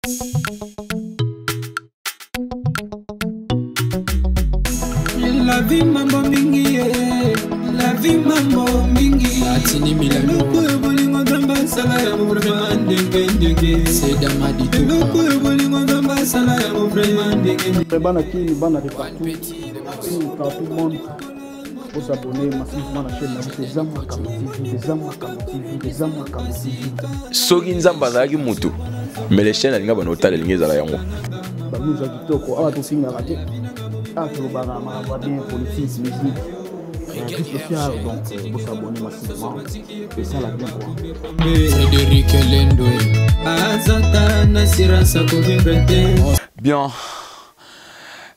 La vie mambo mingi, la vie mambo mingi. Atini milano. Loko bolingo damba sala ya vraiment ndenge. C'est damadi tout. Loko bolingo damba sala ya vraiment ndenge. Bana qui bana de partout. Tout le monde faut s'abonner massivement à la chaîne des Zama Kamo TV, des Zama Kamo TV, des Zama Kamo TV. Soki nzamba zaki mutu. Mais les chaînes alinga bana otala lingi zala yango. Ba nous a dit ko awa to singa raté. Ah to bana ma va bien politique musique. Tout social donc faut s'abonner massivement. Et ça la bien quoi. Frédéric Lendoé. Azata Nasira Sakovibrete. Bien.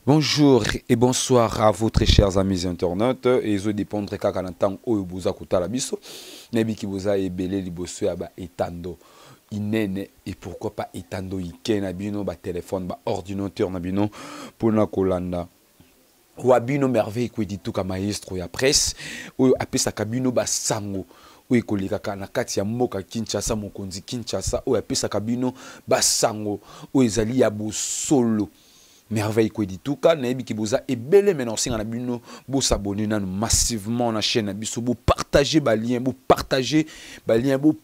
Bonjour et bonsoir à vous très chers amis internautes. Et je dépendre kaka na temps oyo boza kotala biso. Nebi ki boza ebele liboso ya ba etando. Inene et pourquoi pas etando ike na bino ba téléphone ba ordinateur na bino pour na kolanda. Wabino merveille ko dit tout ka maestro ya presse oyo apesa kabino ba sango oyo koleka na kati ya mboka Kinshasa mokonzi Kinshasa oyo apesa kabino ba sango oyo ezali ya bosolo. Merveille ko dit tout ka na yebi ki boza ebele maintenant singa na bino bo s'abonner na massivement na chaîne na biso bo partager ba lien bo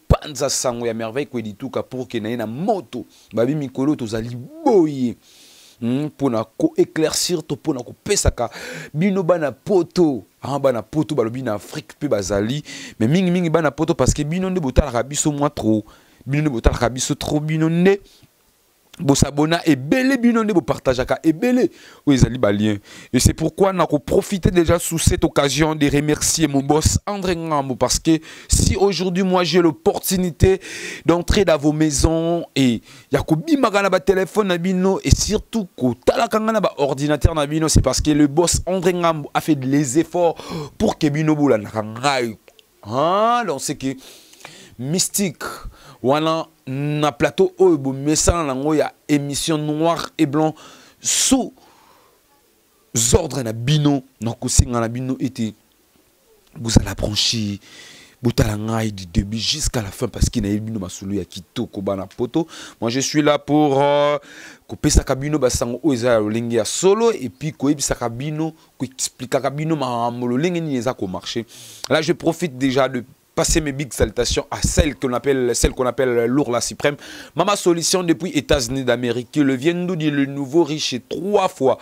panza sango ya merveille ko dit tout ka pour que na moto ba bi mikolo tozali boye pour na ko éclaircir to pour na ko pesaka bino bana poto bana poto balobi na Afrique pe bazali mais mingi bana poto parce que bino nde botala biso moi trop bino nde botala biso trop bino ne bo s'abonna et belé bino ne bo partageaka et belé oui ezali balien et c'est pourquoi na ko profiter déjà sous cette occasion de remercier mon boss André Ngambo parce que si aujourd'hui moi j'ai l'opportunité d'entrer dans vos maisons et yakobi magana ba téléphone na bino et surtout ko talaka na ba ordinateur na bino c'est parce que le boss André Ngambo a fait des efforts pour que bino bola na ngai donc c'est que mystique wana na plateau oyo message nango ya émission noir et blanc sous ordre na bino na kosinga na bino était vous allez brancher Boutalanga du début jusqu'à la fin parce qu'il y a bino masulu ya kitoko bana poto. Moi je suis là pour couper sa cabino basango oza lolingi ya solo et puis ko ebisa cabino ko expliquer cabino ma lolingi ni eza ko marcher. Là je profite déjà de passer mes big salutations à celle qu'on appelle l'Ourla Suprême. Mama Solution depuis États-Unis d'Amérique. Le Viendo dit le nouveau riche 3 fois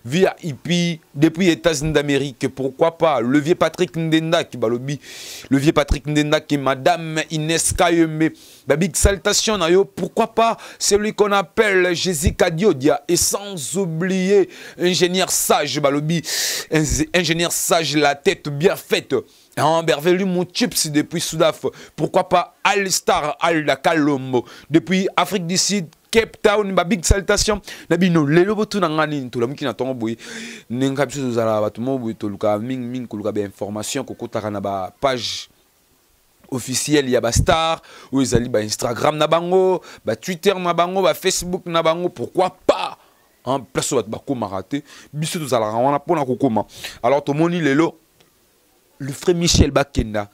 via IP depuis États-Unis d'Amérique. Pourquoi pas le vieux Patrick Ndenda qui balobi. Le vieux Patrick Ndenda qui est Madame Inès Kayeme. La big salutation pourquoi pas celui qu'on appelle Jessica Diodia et sans oublier ingénieur sage balobi. Ingénieur sage la tête bien faite. Bervelu mon chips depuis Soudaf. Pourquoi pas Al-Star Al-Dakalombo depuis Afrique du Sud, Cape Town, ma big salutation. Nabino lelo botu na ngani to lamki na tongo boy. Nenga biso zala batumo boy to luka ming ko luka ba information ko kotaka na ba page officielle ya ba star ou ezali ba Instagram na bango, ba Twitter na bango, ba Facebook na bango, pourquoi pas en place ba ko maraté biso to zala wana pona ko koma. Alors to moni lelo le frère Michel Bakenda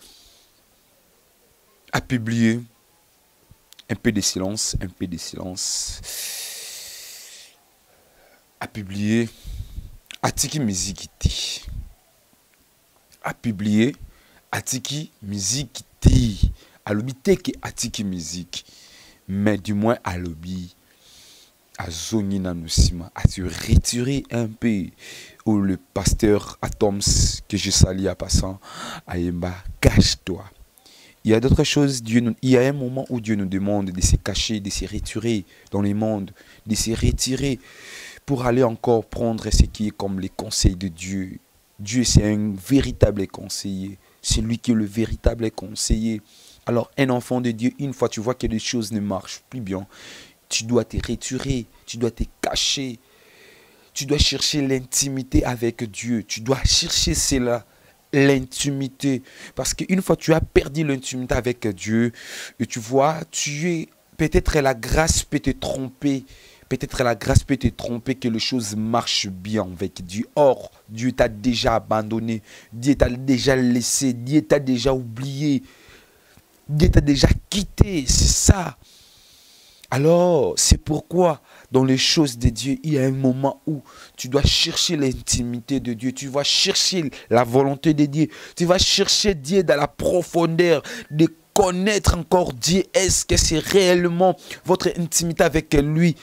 a publié un peu de silence, a publié Atiki Mizikiti. A publié Atiki Mizikiti. A l'obité qui Atiki Mizik. Mais du moins à l'obit. À Zoni Nanosima. A se retirer un peu. Où le pasteur Atoms, que je salue à passant, Ayemba, cache-toi. Il y a d'autres choses, il y a un moment où Dieu nous demande de se cacher, de se retirer dans le monde, de se retirer pour aller encore prendre ce qui est comme les conseils de Dieu. Dieu, c'est un véritable conseiller. C'est lui qui est le véritable conseiller. Alors, un enfant de Dieu, une fois tu vois que les choses ne marchent plus bien, tu dois te retirer, tu dois te cacher. Tu dois chercher l'intimité avec Dieu. Tu dois chercher cela, l'intimité. Parce qu'une fois tu as perdu l'intimité avec Dieu, et tu vois, peut-être la grâce peut te tromper. Peut-être la grâce peut te tromper que les choses marchent bien avec Dieu. Or, Dieu t'a déjà abandonné. Dieu t'a déjà laissé. Dieu t'a déjà oublié. Dieu t'a déjà quitté. C'est ça. Alors, c'est pourquoi, dans les choses de Dieu, il y a un moment où tu dois chercher l'intimité de Dieu. Tu vas chercher la volonté de Dieu. Tu vas chercher Dieu dans la profondeur de connaître encore Dieu. Est-ce que c'est réellement votre intimité avec lui?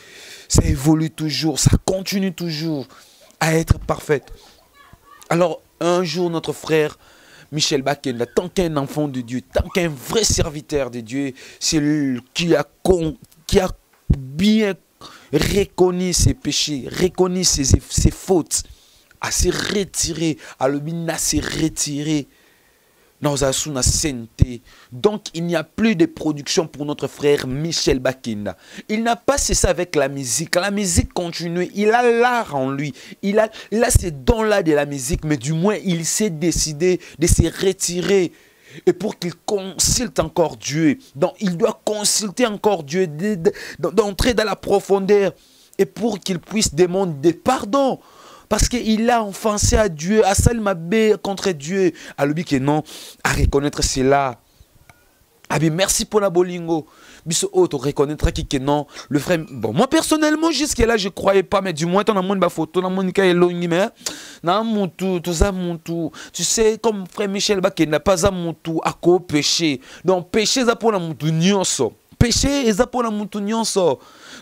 Ça évolue toujours, ça continue toujours à être parfaite. Alors, un jour, notre frère Michel Bakenda, tant qu'un enfant de Dieu, tant qu'un vrai serviteur de Dieu, c'est lui qui a bien reconnu ses péchés, reconnu ses fautes, à se retirer, à le bina se retirer. Donc il n'y a plus de production pour notre frère Michel Bakenda. Il n'a pas cessé avec la musique. La musique continue. Il a l'art en lui. Il a ces dons-là de la musique, mais du moins il s'est décidé de se retirer. Et pour qu'il consulte encore Dieu, donc il doit consulter encore Dieu, d'entrer dans la profondeur, et pour qu'il puisse demander pardon. Parce qu'il a offensé à Dieu, à Salmabé contre Dieu. À lui que non, à reconnaître cela. Ah bien, merci pour la bolingo. Biso autre reconnaîtra que non. Le frère, bon, moi personnellement, jusqu'à là, je ne croyais pas, mais du moins, tu as mon photo, tu as mon tout. Tu sais, comme frère Michel Baké n'a pas à mon tout, à quoi péché. Donc, péché, ça pour la mon tout, péché, ça pour la mon tout,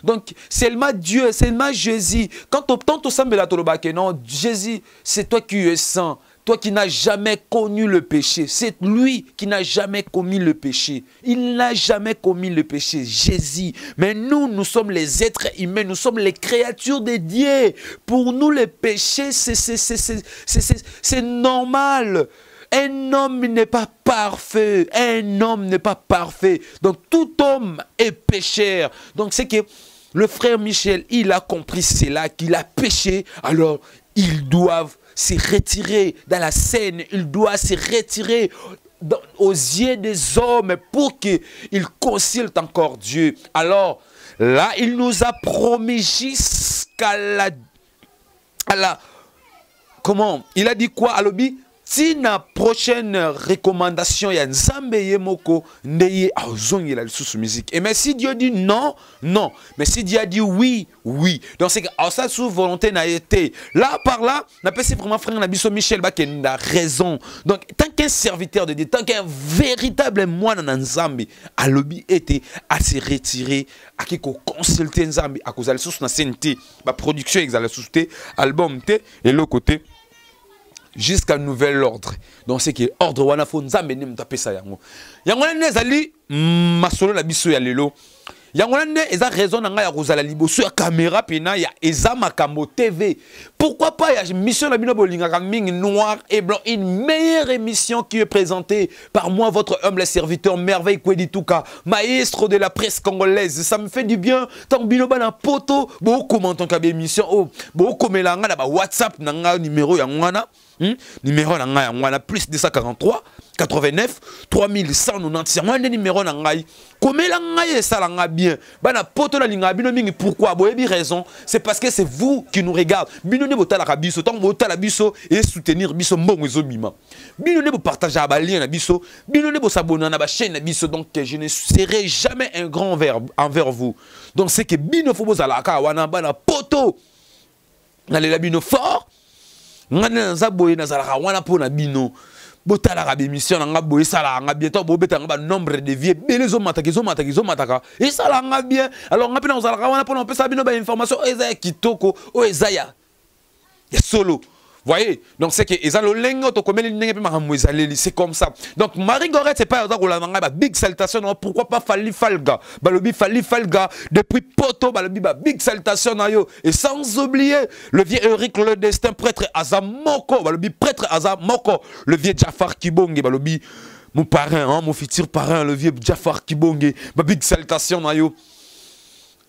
donc, seulement Dieu, seulement Jésus. Quand tu sembles la tolobake, non, Jésus, c'est toi qui es saint. Toi qui n'as jamais connu le péché. C'est lui qui n'a jamais commis le péché. Il n'a jamais commis le péché, Jésus. Mais nous sommes les êtres humains. Nous sommes les créatures de Dieu. Pour nous, le péché, c'est normal. Un homme n'est pas parfait. Un homme n'est pas parfait. Donc, tout homme est pécheur. Donc, c'est que le frère Michel, il a compris cela, qu'il a péché. Alors, ils doivent se retirer dans la scène. Il doit se retirer aux yeux des hommes pour qu'ils consultent encore Dieu. Alors, là, il nous a promis jusqu'à la... Comment? Il a dit quoi à l'obi? Si la prochaine recommandation, il y a Nzambe Yemoko, Ndeye Azongi la sous musique. Et mais si Dieu dit non, non. Mais si Dieu a dit oui, oui. Donc c'est que ça sous volonté n'a été. Là par là, n'a pas vraiment frère Nabiso Michel Bakenda raison. Donc tant qu'un serviteur de Dieu, tant qu'un véritable moine dans Nzambe, à l'obi était à se retirer, à qui consulter Nzambe, à cause de la sous na CNT, la production exale sous album T et l'autre côté. Jusqu'à nouvel ordre. Donc c'est que ordre wana fo nzambe ne mtape sa yango. Yango ne ezali masolo na biso ya lelo. Yango ne eza raison na nga ya kozala liboso ya caméra pena ya eza makambo TV. Pourquoi pas ya mission na bino bolinga mingi noir et blanc, une meilleure émission qui est présentée par moi votre humble serviteur Merveille Kwedituka, maestro de la presse congolaise. Ça me fait du bien tant bino bana poto bo commentant ka émission oh bo komelanga na ba WhatsApp na nga numéro ya ngwana. Numéro na plus 243 89 3190 moi numéro na ngai komela ngai ça la bien bana poto la linga bino mingi pourquoi boyebi raison c'est parce que c'est vous qui nous regardez bino ne botala ka biso tant botala biso et soutenir biso mbongo ezobima bino ne bo partager ba lien na biso bino ne bo s'abonner na ba chaîne na biso donc je ne serai jamais un grand envers vous donc c'est que bino fo bozala ka wana bana poto na le bino fort ngana zaboye na zalaka wana pona bino botala ka émission nga boye sala nga bientôt bo betanga ba nombre de vie belezo mataka et sala nga bien alors nga pena zalaka wana pona pesa bino ba information eza kitoko o eza ya solo. Voyez, donc c'est que c'est comme ça. Donc Marie Gorette c'est pas big salutation pourquoi pas Fali Falga balobi Fali Falga depuis Poto balobi big salutation et sans oublier le vieux Eric le destin prêtre Azamoko balobi prêtre Azamoko le vieux Jafar Kibonge balobi mon parrain mon futur parrain le vieux Jafar Kibonge big salutation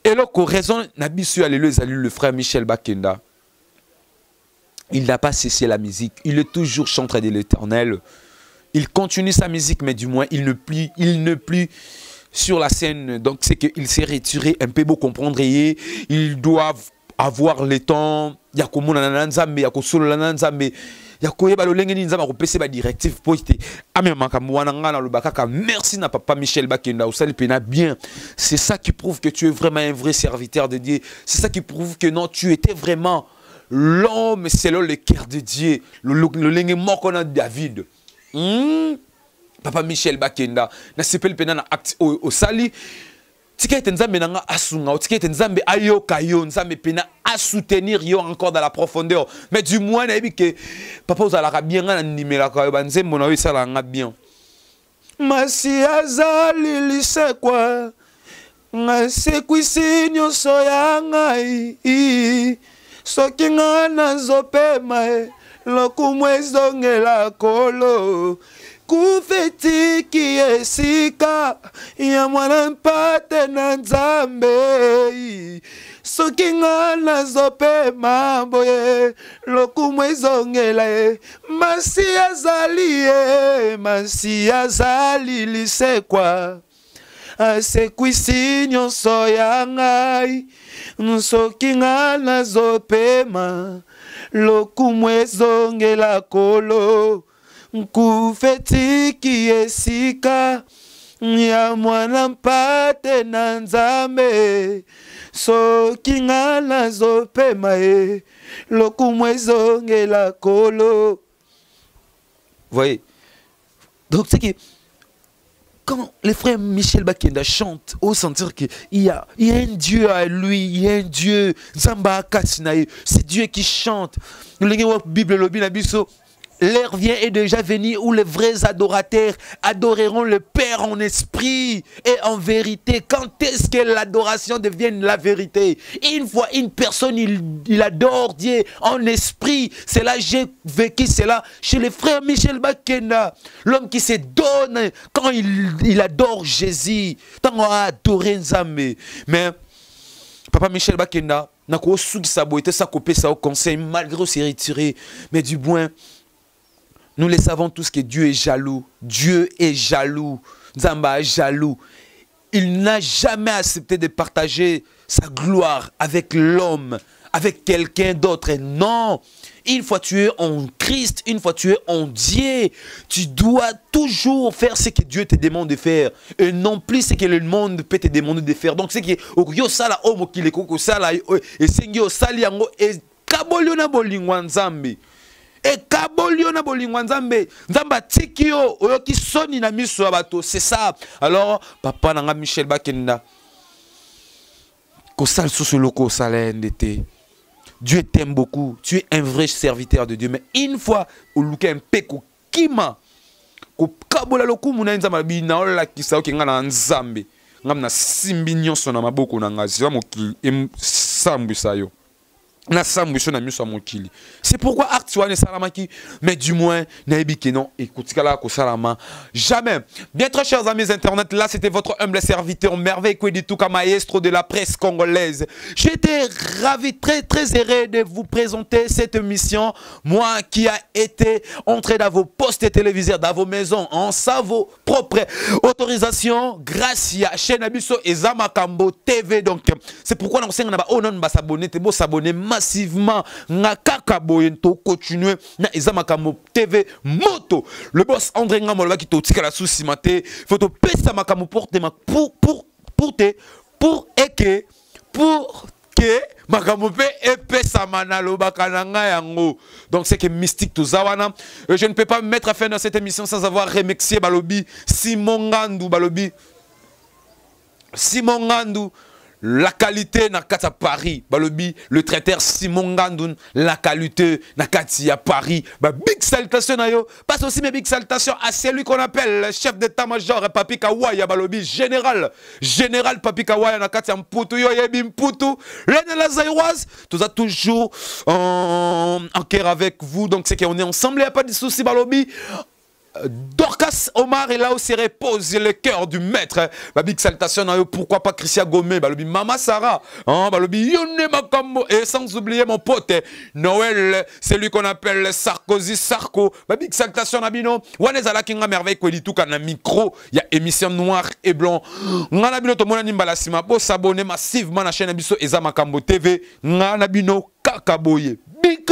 et là qu'on raison nabisu alléluia le frère Michel Bakenda. Il n'a pas cessé la musique. Il est toujours chanteur de l'Éternel. Il continue sa musique, mais du moins, il ne plie sur la scène. Donc, c'est qu'il s'est retiré un peu, beau comprendre. Ils doivent avoir le temps. Il y a comme Nanzambe, il y a comme Solo Nanzambe. ya koyeba lolenge ni nzamba kopesa ba directive po ite amema kamwana ngana lobaka merci na papa Michel Bakenda osali pena bien. C'est ça qui prouve que tu es vraiment un vrai serviteur de Dieu. C'est ça qui prouve que non, tu étais vraiment l'homme selon le cœur de Dieu. Le lenge moko na David. Papa Michel Bakenda na sepel pena na acte au sali. Tika ete nzambe nanga asunga, tika ete nzambe ayoka yo, nzambe pena à soutenir yo encore dans la profondeur. Mais du moins na yebi que papa ozalaka bien nga na nimela ka yo banzembo na yo sala nga bien. Masi azali lise kwa nga sekwisi nyonso ya ngai soki nga nazopema lokumu ezongela kolo kufetiki esika ya mwana mpate na nzambe soki nga nazopema boye lokumu ezongela masi azali lisekwa asekwisi nyonso ya ngai soki nga nazopema lokumu ezongela kolo nkufetiki esika ya mwana mpate na nzambe soki nga nazopema lokumu ezongela kolo. Voyez, donc c'est que quand les frères Michel Bakenda chantent, au sentir qu'il y a un Dieu à lui, il y a un Dieu, c'est Dieu qui chante. La Bible le Binabiso. L'heure vient et déjà venue où les vrais adorateurs adoreront le Père en esprit et en vérité. Quand est-ce que l'adoration devient la vérité? Une fois une personne, il adore Dieu en esprit. C'est là j'ai vécu cela chez les frères Michel Bakenda. L'homme qui se donne quand il adore Jésus. Tant on a adoré Nzambe. Mais Papa Michel Bakenda n'a qu'au sous de sa beauté, sa copie, ça au conseil, malgré s'est retiré. Mais du moins, nous le savons tous que Dieu est jaloux. Dieu est jaloux. Nzamba est jaloux. Il n'a jamais accepté de partager sa gloire avec l'homme, avec quelqu'un d'autre. Non. Une fois tu es en Christ, une fois tu es en Dieu, tu dois toujours faire ce que Dieu te demande de faire. Et non plus ce que le monde peut te demander de faire. Donc c'est que yo sala homo kileko sala et sengyo sali yango et kabolio na bolingwa nzambe. Et kabolio na bolingwa nzambe nzamba tikio oyoki soni na miso ya bato. C'est ça. Alors papa nanga Michel Bakenda ko sal sous loko sala ndete. Dieu t'aime beaucoup, tu es un vrai serviteur de Dieu. Mais une fois, au luka un peu kima, ko kabola loku muna nzamba bina ola kisa oki ngana nzambe, ngamna simbi nyonso na maboko na ngazi, moki sambu sayo. C'est pourquoi Artuane Salamaki, mais du moins, Naïbi non, écoute, jamais. Bien très chers amis internet, là c'était votre humble serviteur, merveille Kwedituka maestro de la presse congolaise. J'étais ravi, très heureux de vous présenter cette émission. Moi qui a été entré dans vos postes téléviseurs, dans vos maisons, en sa vos propres autorisations, grâce à chaîne Abisso et Zamakambo TV. Donc, c'est pourquoi nous sommes s'abonner massivement ngakaka boyento continuer na Ezamakambo TV moto le boss André Ngamoloba qui totika la souci maté faut to pesa makambo pour que makambo pe epesa manalo bakananga yango. Donc c'est que mystique tout zawana. Je ne peux pas me mettre à faire dans cette émission sans avoir remercié balobi Simon Ngandou la qualité na kati à Paris, balobi le traiteur Simon Ngandou la qualité na kati à Paris. Ba big salutation na yo, passe aussi mes big salutations à celui qu'on appelle le chef d'état-major Papi Kawaya balobi général Papi Kawaya na kati ya Mputu yo yebi Mputu l'année la Zaïroise, tout a toujours en cœur avec vous. Donc c'est qu'on est ensemble, il n'y a pas de souci balobi. Dorcas Omar est là où se repose le cœur du maître. Big salutation pourquoi pas Christian Gomé, balobi Mama Sarah, balobi Yone Makambo et sans oublier mon pote Noël, c'est lui qu'on appelle Sarkozy Sarko. Big salutation Nabino. Wanezala kinga merveille Kwedituka na micro, il y a émission noir et blanc. Ngana bino to mona nimbala sima s'abonner massivement à la chaîne Abisso Ezamakambo TV. Ngana bino kakaboye. Big